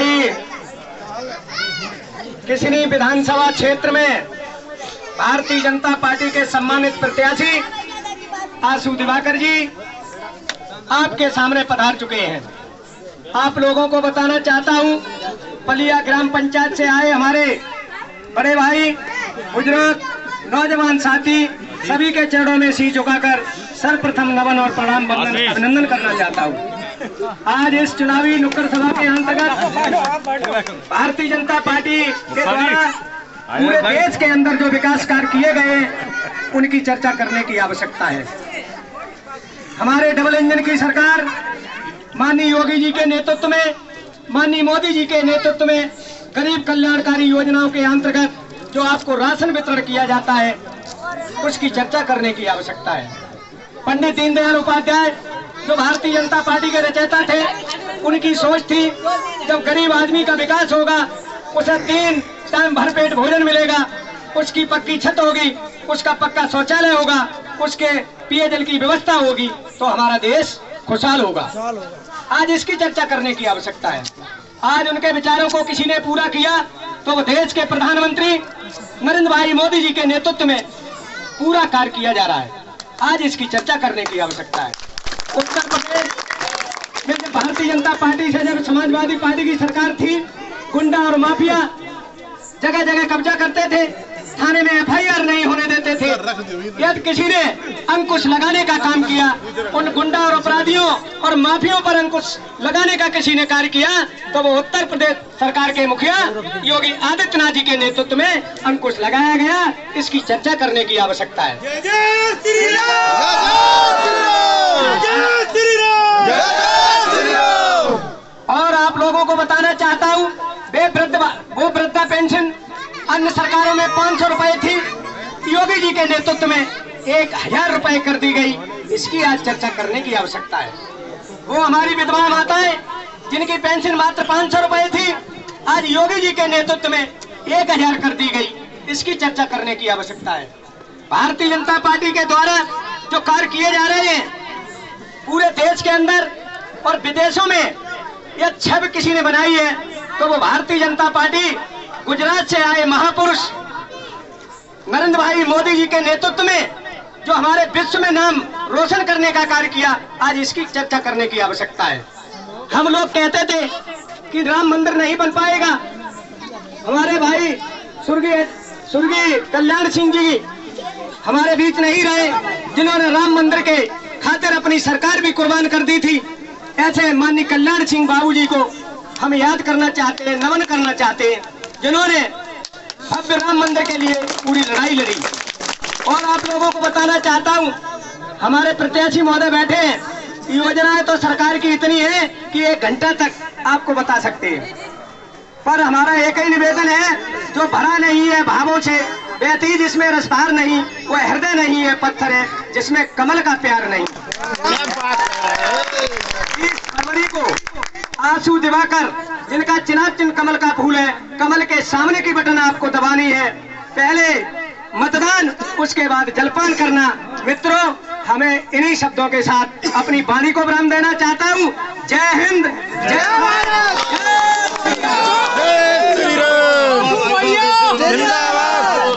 भाई किसनी विधानसभा क्षेत्र में भारतीय जनता पार्टी के सम्मानित प्रत्याशी आशु दिवाकर जी आपके सामने पधार चुके हैं। आप लोगों को बताना चाहता हूं, पलिया ग्राम पंचायत से आए हमारे बड़े भाई, बुजुर्ग, नौजवान साथी सभी के चरणों में शीश झुकाकर सर्वप्रथम नमन और प्रणाम अभिनंदन करना चाहता हूं। आज इस चुनावी नुक्कड़ सभा के अंतर्गत भारतीय जनता पार्टी के द्वारा पूरे देश के अंदर जो विकास कार्य किए गए उनकी चर्चा करने की आवश्यकता है। हमारे डबल इंजन की सरकार माननीय योगी जी के नेतृत्व में, माननीय मोदी जी के नेतृत्व में गरीब कल्याणकारी योजनाओं के अंतर्गत जो आपको राशन वितरण किया जाता है उसकी चर्चा करने की आवश्यकता है। पंडित दीनदयाल उपाध्याय जो भारतीय जनता पार्टी के रचयिता थे, उनकी सोच थी जब गरीब आदमी का विकास होगा उसे 3 टाइम भरपेट भोजन मिलेगा, उसकी पक्की छत होगी, उसका पक्का शौचालय होगा, उसके पेयजल की व्यवस्था होगी तो हमारा देश खुशहाल होगा। आज इसकी चर्चा करने की आवश्यकता है। आज उनके विचारों को किसी ने पूरा किया तो वो देश के प्रधानमंत्री नरेंद्र भाई मोदी जी के नेतृत्व में पूरा कार्य किया जा रहा है। आज इसकी चर्चा करने की आवश्यकता है। उत्तर प्रदेश में जब भारतीय जनता पार्टी से जब समाजवादी पार्टी की सरकार थी, गुंडा और माफिया जगह जगह कब्जा करते थे, थाने में FIR नहीं होने देते थे। यदि किसी ने अंकुश लगाने का काम किया, उन गुंडा और अपराधियों और माफियों पर अंकुश लगाने का किसी ने कार्य किया तो वो उत्तर प्रदेश सरकार के मुखिया योगी आदित्यनाथ जी के नेतृत्व में अंकुश लगाया गया। इसकी चर्चा करने की आवश्यकता है। और आप लोगों को बताना चाहता हूँ, वो वृद्धा पेंशन अन्य सरकारों में 500 रुपए थी, योगी जी के नेतृत्व में 1000 रुपए कर दी गई। इसकी आज चर्चा करने की आवश्यकता है। वो हमारी विधवा माताएं जिनकी पेंशन मात्र 500 रुपए थी, आज योगी जी के नेतृत्व में 1000 कर दी गई। इसकी चर्चा करने की आवश्यकता है। भारतीय जनता पार्टी के द्वारा जो कार्य किए जा रहे हैं पूरे देश के अंदर और विदेशों में, यह छवि किसी ने बनाई है तो वो भारतीय जनता पार्टी गुजरात से आए महापुरुष नरेंद्र भाई मोदी जी के नेतृत्व में जो हमारे विश्व में नाम रोशन करने का कार्य किया, आज इसकी चर्चा करने की आवश्यकता है। हम लोग कहते थे कि राम मंदिर नहीं बन पाएगा। हमारे भाई स्वर्गीय कल्याण सिंह जी हमारे बीच नहीं रहे, जिन्होंने राम मंदिर के खातिर अपनी सरकार भी कुर्बान कर दी थी। ऐसे माननीय कल्याण सिंह बाबू जी को हम याद करना चाहते हैं, नमन करना चाहते हैं, जिन्होंने भव्य राम मंदिर के लिए पूरी लड़ाई लड़ी। और आप लोगों को बताना चाहता हूं, हमारे प्रत्याशी महोदय बैठे हैं, योजनाएं तो सरकार की इतनी है कि 1 घंटा तक आपको बता सकते हैं, पर हमारा एक ही निवेदन है, जो भरा नहीं है भावों से, व्यक्ति जिसमें रसपार नहीं, वो हृदय नहीं है, पत्थर है जिसमें कमल का प्यार नहीं। 30 फरवरी को आशु दिवाकर जिनका चिनाब चिन्ह कमल का फूल है, कमल के सामने की बटन आपको दबानी है। पहले मतदान, उसके बाद जलपान करना। मित्रों, हमें इन्हीं शब्दों के साथ अपनी वाणी को विराम देना चाहता हूँ। जय हिंद, जय भारत।